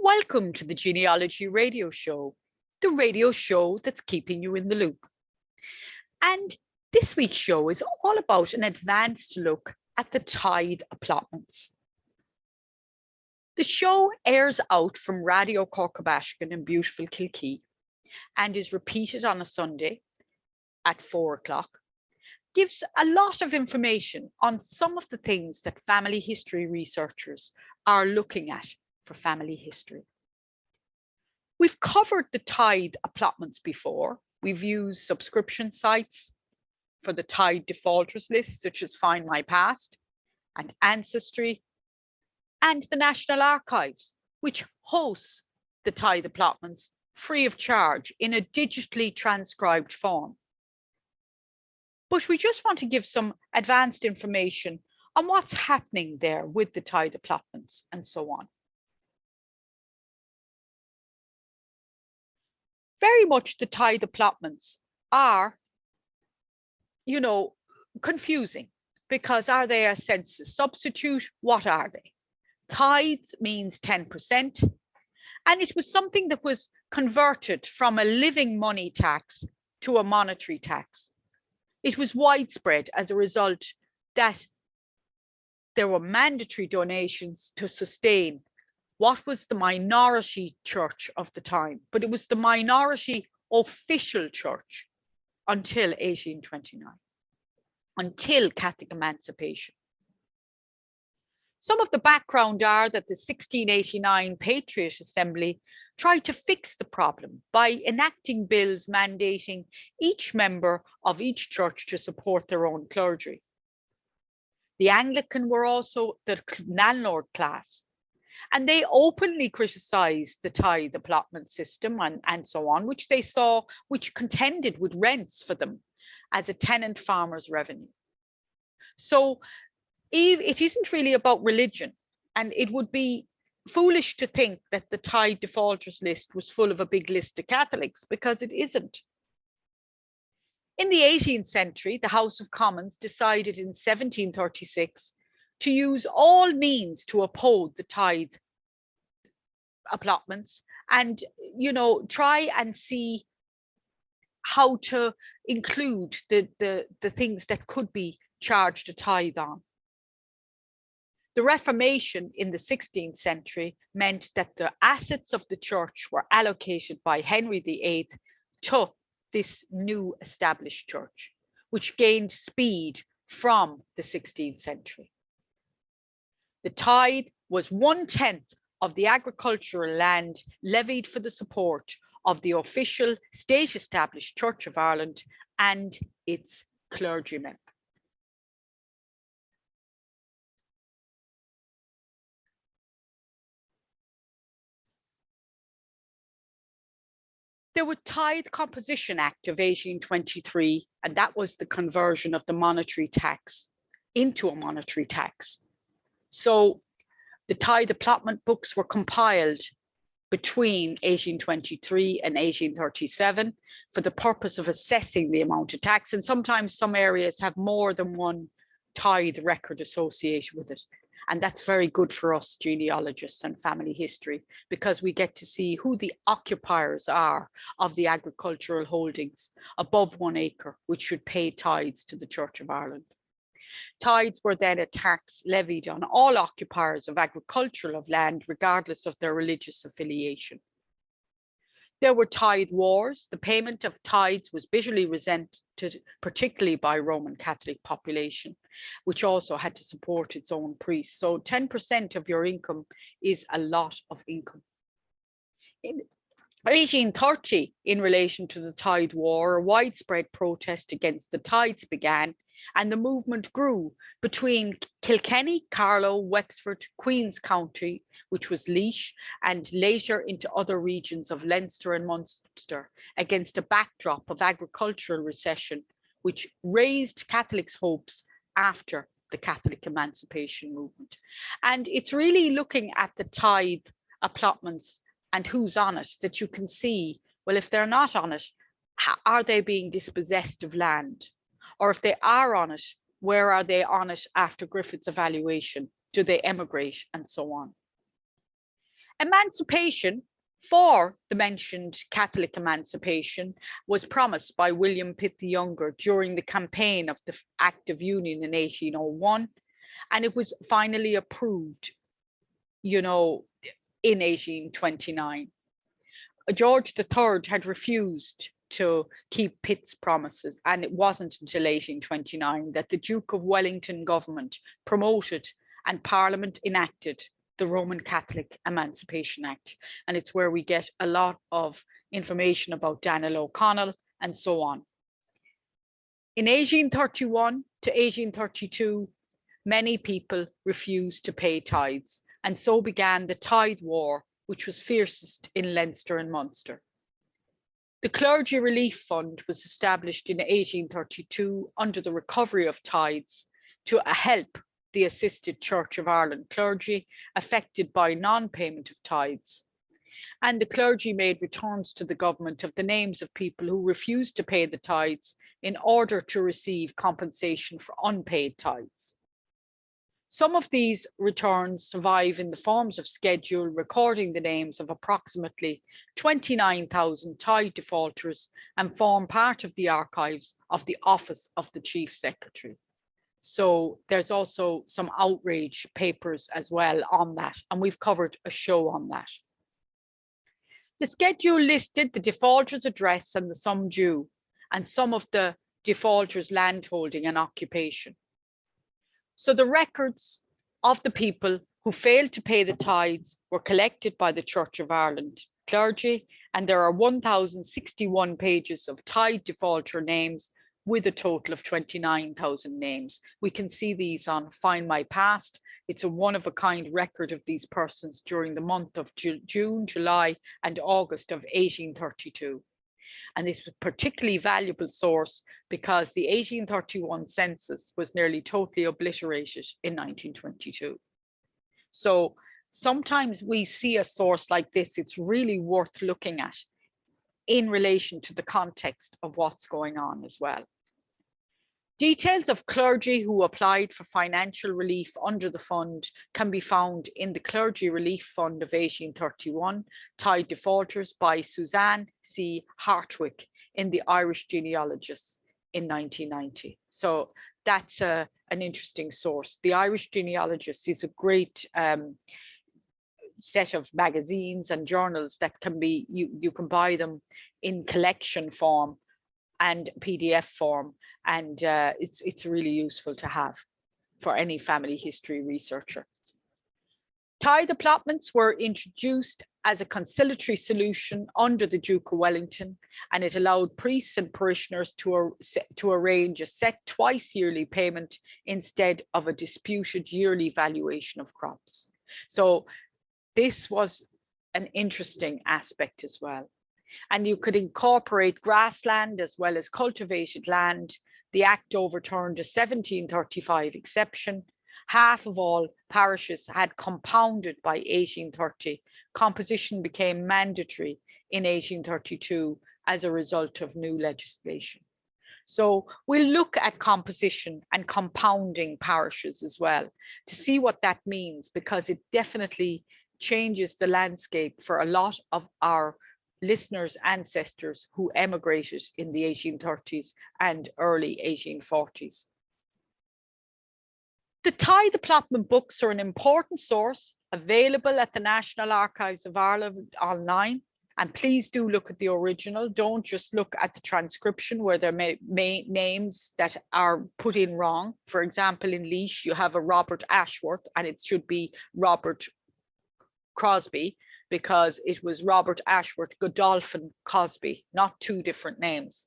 Welcome to the Genealogy Radio Show, the radio show that's keeping you in the loop. And this week's show is all about an advanced look at the Tithe applotments. The show airs out from Radio Corcabashkin in beautiful Kilkee and is repeated on a Sunday at 4 o'clock. Gives a lot of information on some of the things that family history researchers are looking at for family history. We've covered the Tithe applotments before. We've used subscription sites for the Tithe defaulters list, such as Find My Past and Ancestry, and the National Archives, which hosts the Tithe applotments free of charge in a digitally transcribed form. But we just want to give some advanced information on what's happening there with the Tithe applotments and so on. Very much the Tithe allotments are, confusing, because are they a census substitute? What are they? Tithe means 10%, and it was something that was converted from a living money tax to a monetary tax. It was widespread as a result that there were mandatory donations to sustain what was the minority church of the time, but it was the minority official church until 1829, until Catholic emancipation. Some of the background are that the 1689 Patriot Assembly tried to fix the problem by enacting bills mandating each member of each church to support their own clergy. The Anglican were also the landlord class, and they openly criticised the tithe allotment system and so on, which contended with rents for them as a tenant farmer's revenue. So it isn't really about religion, and it would be foolish to think that the tithe defaulters list was full of a big list of Catholics, because it isn't. In the 18th century, the House of Commons decided in 1736 to use all means to oppose the tithe allotments and, try and see how to include the things that could be charged a tithe on. The Reformation in the 16th century meant that the assets of the church were allocated by Henry VIII to this new established church, which gained speed from the 16th century. The tithe was 1/10 of the agricultural land levied for the support of the official state-established Church of Ireland and its clergymen. There was Tithe Composition Act of 1823, and that was the conversion of the monetary tax into a monetary tax. So the tithe allotment books were compiled between 1823 and 1837 for the purpose of assessing the amount of tax. And sometimes some areas have more than one tithe record associated with it. And that's very good for us genealogists and family history, because we get to see who the occupiers are of the agricultural holdings above 1 acre, which should pay tithes to the Church of Ireland. Tithes were then a tax levied on all occupiers of agricultural land, regardless of their religious affiliation. There were tithe wars. The payment of tithes was bitterly resented, particularly by Roman Catholic population, which also had to support its own priests. So 10% of your income is a lot of income. In 1830, in relation to the tithe war, a widespread protest against the tithes began, and the movement grew between Kilkenny, Carlow, Wexford, Queen's County, which was Laois, and later into other regions of Leinster and Munster, against a backdrop of agricultural recession, which raised Catholics' hopes after the Catholic emancipation movement. And it's really looking at the tithe allotments and who's on it that you can see, well, if they're not on it, are they being dispossessed of land? Or if they are on it, where are they on it after Griffith's evaluation? Do they emigrate, and so on? Emancipation for the mentioned Catholic emancipation was promised by William Pitt the Younger during the campaign of the Act of Union in 1801, and it was finally approved, in 1829. George III had refused to keep Pitt's promises, and it wasn't until 1829 that the Duke of Wellington government promoted and Parliament enacted the Roman Catholic Emancipation Act. And it's where we get a lot of information about Daniel O'Connell and so on. In 1831 to 1832, many people refused to pay tithes, and so began the Tithe War, which was fiercest in Leinster and Munster. The Clergy Relief Fund was established in 1832 under the recovery of tithes to help the assisted Church of Ireland clergy affected by non-payment of tithes. And the clergy made returns to the government of the names of people who refused to pay the tithes in order to receive compensation for unpaid tithes. Some of these returns survive in the forms of schedule recording the names of approximately 29,000 tithe defaulters and form part of the archives of the Office of the Chief Secretary. So there's also some outrage papers as well on that, and we've covered a show on that. The schedule listed the defaulter's address and the sum due, and some of the defaulter's landholding and occupation. So the records of the people who failed to pay the tithes were collected by the Church of Ireland clergy, and there are 1,061 pages of tithe defaulter names with a total of 29,000 names. We can see these on Find My Past. It's a one-of-a-kind record of these persons during the month of June, July, and August of 1832. And this was a particularly valuable source because the 1831 census was nearly totally obliterated in 1922. So sometimes we see a source like this, it's really worth looking at in relation to the context of what's going on as well. Details of clergy who applied for financial relief under the fund can be found in the Clergy Relief Fund of 1831, Tithe Defaulters by Suzanne C. Hartwick in the Irish Genealogists in 1990. So that's an interesting source. The Irish Genealogists is a great set of magazines and journals that can be, you can buy them in collection form and PDF form, and it's really useful to have for any family history researcher. Tithe applotments were introduced as a conciliatory solution under the Duke of Wellington, and it allowed priests and parishioners to arrange a set twice yearly payment instead of a disputed yearly valuation of crops. So this was an interesting aspect as well. And you could incorporate grassland as well as cultivated land. The Act overturned a 1735 exception. Half of all parishes had compounded by 1830. Composition became mandatory in 1832 as a result of new legislation. So we'll look at composition and compounding parishes as well to see what that means, because it definitely changes the landscape for a lot of our listeners' ancestors who emigrated in the 1830s and early 1840s. The Tithe Applotment books are an important source available at the National Archives of Ireland online. And please do look at the original. Don't just look at the transcription where there may names that are put in wrong. For example, in Laois, you have a Robert Ashworth and it should be Robert Crosby, because it was Robert Ashworth Godolphin Cosby, not two different names,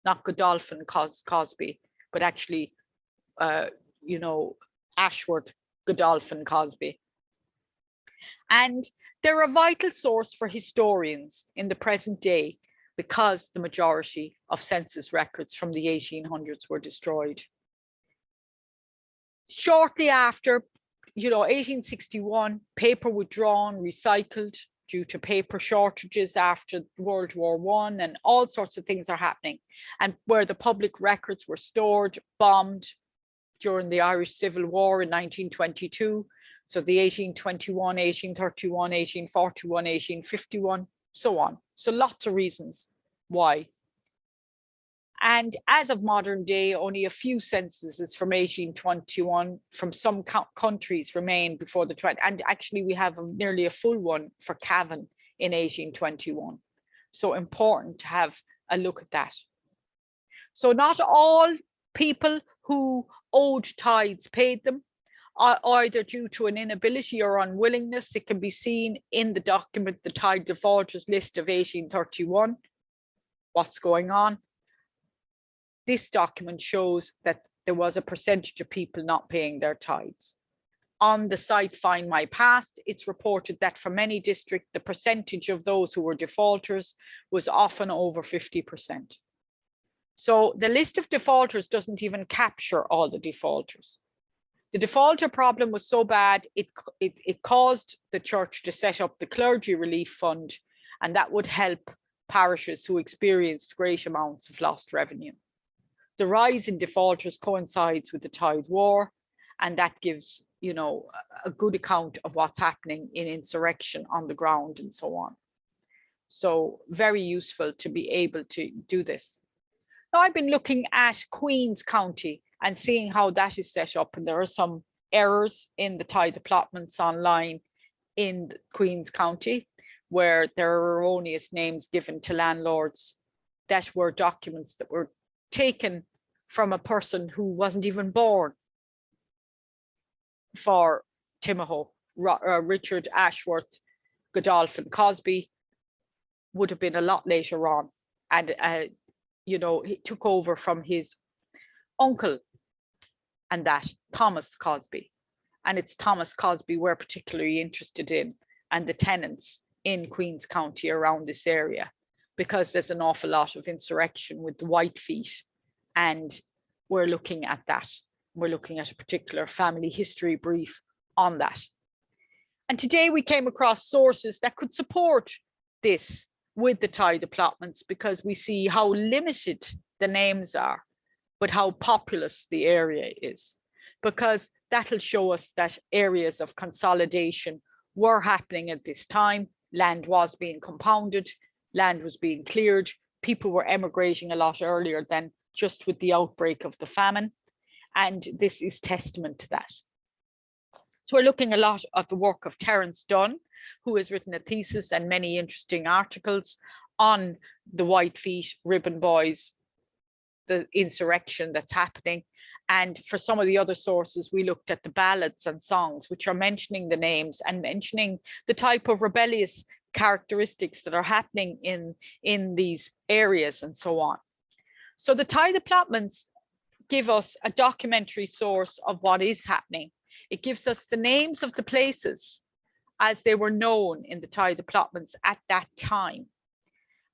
not Godolphin Cosby, but actually, Ashworth Godolphin Cosby. And they're a vital source for historians in the present day because the majority of census records from the 1800s were destroyed. Shortly after 1861, paper withdrawn, recycled due to paper shortages after World War I, and all sorts of things are happening. And where the public records were stored, bombed during the Irish Civil War in 1922. So the 1821, 1831, 1841, 1851, so on. So lots of reasons why. And as of modern day, only a few censuses from 1821 from some countries remain before the 20. And actually, we have nearly a full one for Cavan in 1821. So important to have a look at that. So not all people who owed tithes paid them, either due to an inability or unwillingness. It can be seen in the document, the Tithe Defaulters List of 1831, what's going on. This document shows that there was a percentage of people not paying their tithes. On the site Find My Past, it's reported that for many districts, the percentage of those who were defaulters was often over 50%. So the list of defaulters doesn't even capture all the defaulters. The defaulter problem was so bad, it caused the church to set up the Clergy Relief Fund, and that would help parishes who experienced great amounts of lost revenue. The rise in defaulters coincides with the tithe war, and that gives, you know, a good account of what's happening in insurrection on the ground and so on. So very useful to be able to do this. Now I've been looking at Queen's County and seeing how that is set up, and there are some errors in the tithe allotments online in Queen's County, where there are erroneous names given to landlords that were documents that were taken from a person who wasn't even born. For Timahoe, Richard Ashworth Godolphin Cosby would have been a lot later on, and you know, he took over from his uncle, and that Thomas Cosby, and it's Thomas Cosby we're particularly interested in, and the tenants in Queen's County around this area, because there's an awful lot of insurrection with the Whitefeet, and we're looking at that. We're looking at a particular family history brief on that. And today we came across sources that could support this with the tithe allotments, because we see how limited the names are, but how populous the area is, because that'll show us that areas of consolidation were happening at this time. Land was being compounded, land was being cleared, people were emigrating a lot earlier than just with the outbreak of the famine, and this is testament to that. So we're looking a lot at the work of Terence Dunn, who has written a thesis and many interesting articles on the Whitefeet, Ribbon Boys, the insurrection that's happening. And for some of the other sources, we looked at the ballads and songs, which are mentioning the names and mentioning the type of rebellious characteristics that are happening in these areas and so on. So the tithe allotments give us a documentary source of what is happening. It gives us the names of the places as they were known in the tithe allotments at that time.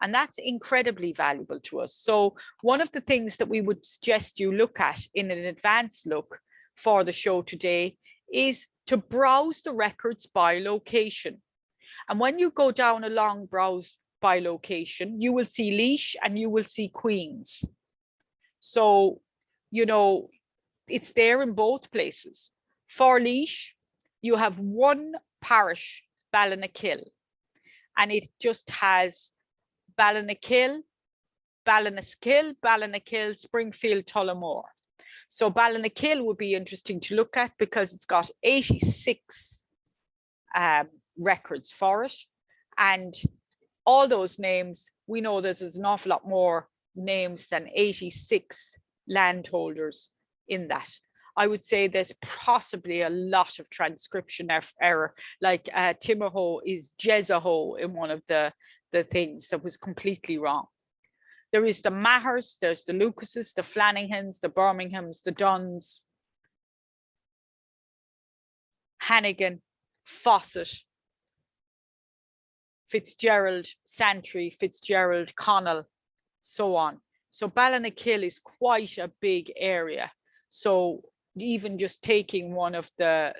And that's incredibly valuable to us. So one of the things that we would suggest you look at in an advanced look for the show today is to browse the records by location. And when you go down a long browse by location, you will see Laois and you will see Queens. So, you know, it's there in both places. For Laois, you have one parish, Ballinakil, and it just has Ballinakil, Ballinakil, Springfield, Tullamore. So Ballinakil would be interesting to look at because it's got 86 records for it. And all those names, we know there's an awful lot more names than 86 landholders in that. I would say there's possibly a lot of transcription error, like Timahoe is Jezahoe in one of the things that was completely wrong. There is the Mahers, there's the Lucases, the Flanagans, the Birminghams, the Dunns, Hannigan, Fawcett, Fitzgerald, Santry, Fitzgerald, Connell, so on. So Ballinakil is quite a big area. So even just taking one of the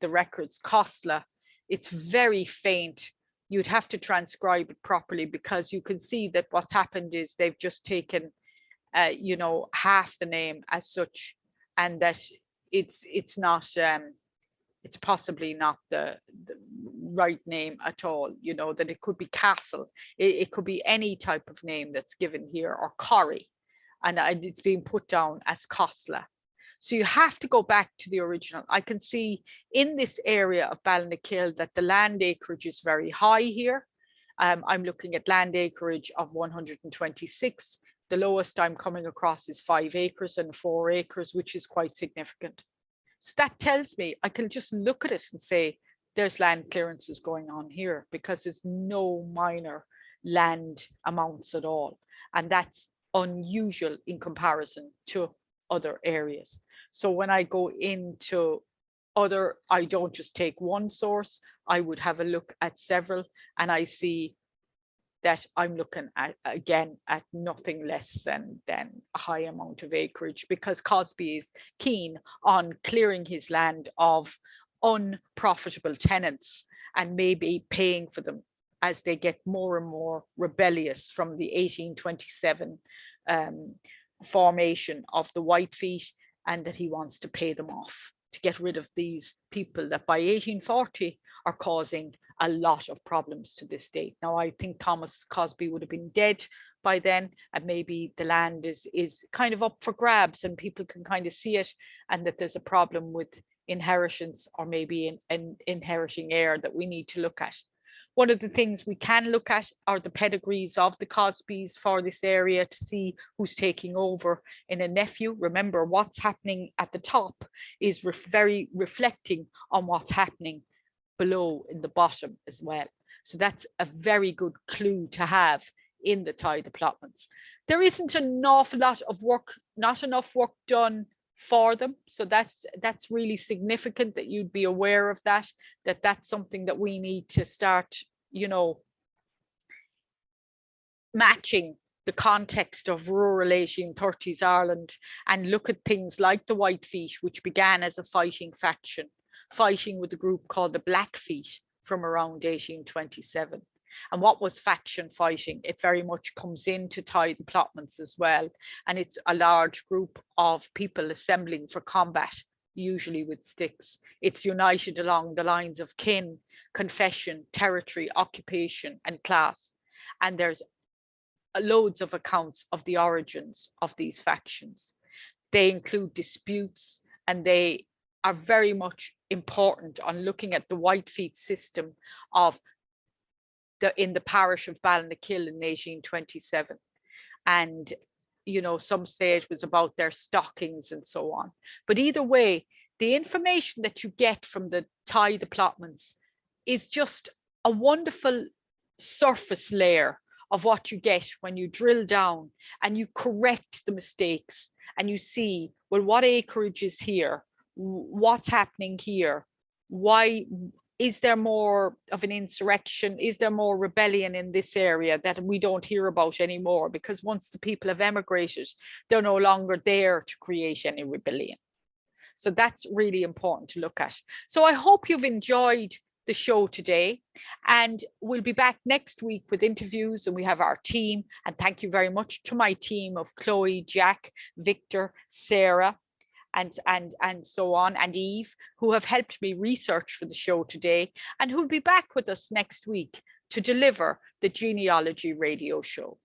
records, Costla, it's very faint. You'd have to transcribe it properly, because you can see that what's happened is they've just taken, you know, half the name as such, and that it's not it's possibly not the right name at all, you know, that it could be castle, it could be any type of name that's given here, or Corrie, and it's being put down as Costla. So you have to go back to the original. I can see in this area of Ballinakil that the land acreage is very high here. I'm looking at land acreage of 126. The lowest I'm coming across is 5 acres and 4 acres, which is quite significant. So that tells me I can just look at it and say there's land clearances going on here, because there's no minor land amounts at all. And that's unusual in comparison to other areas. So when I go into other, I don't just take one source, I would have a look at several, and I see that I'm looking at, again, at nothing less than a high amount of acreage, because Cosby is keen on clearing his land of unprofitable tenants and maybe paying for them as they get more and more rebellious from the 1827 formation of the Whitefish, and that he wants to pay them off to get rid of these people that by 1840 are causing a lot of problems to this date. Now, I think Thomas Cosby would have been dead by then, and maybe the land is kind of up for grabs and people can kind of see it, and that there's a problem with inheritance, or maybe in inheriting heir, that we need to look at. One of the things we can look at are the pedigrees of the Cosbys for this area to see who's taking over in a nephew. Remember, what's happening at the top is very reflecting on what's happening below in the bottom as well. So that's a very good clue to have in the tithe allotments. There isn't an awful lot of work, not enough work done for them. So that's really significant that you'd be aware of that, that's something that we need to start, you know, matching the context of rural 1830s Ireland, and look at things like the Whitefish, which began as a fighting faction, fighting with a group called the Blackfeet from around 1827. And what was faction fighting? It very much comes into tithe allotments as well. And it's a large group of people assembling for combat, usually with sticks. It's united along the lines of kin, confession, territory, occupation, and class. And there's loads of accounts of the origins of these factions. They include disputes, and they are very much important on looking at the Whitefish system of in the parish of Ballinakil in 1827. And, you know, some say it was about their stockings and so on. But either way, the information that you get from the tithe allotments is just a wonderful surface layer of what you get when you drill down and you correct the mistakes, and you see, well, what acreage is here? What's happening here? Why is there more of an insurrection? Is there more rebellion in this area that we don't hear about anymore? Because once the people have emigrated, they're no longer there to create any rebellion. So that's really important to look at. So I hope you've enjoyed the show today, and we'll be back next week with interviews, and we have our team. And thank you very much to my team of Chloe, Jack, Victor, Sarah, and so on, and Eve, who have helped me research for the show today, and who'll be back with us next week to deliver the genealogy radio show.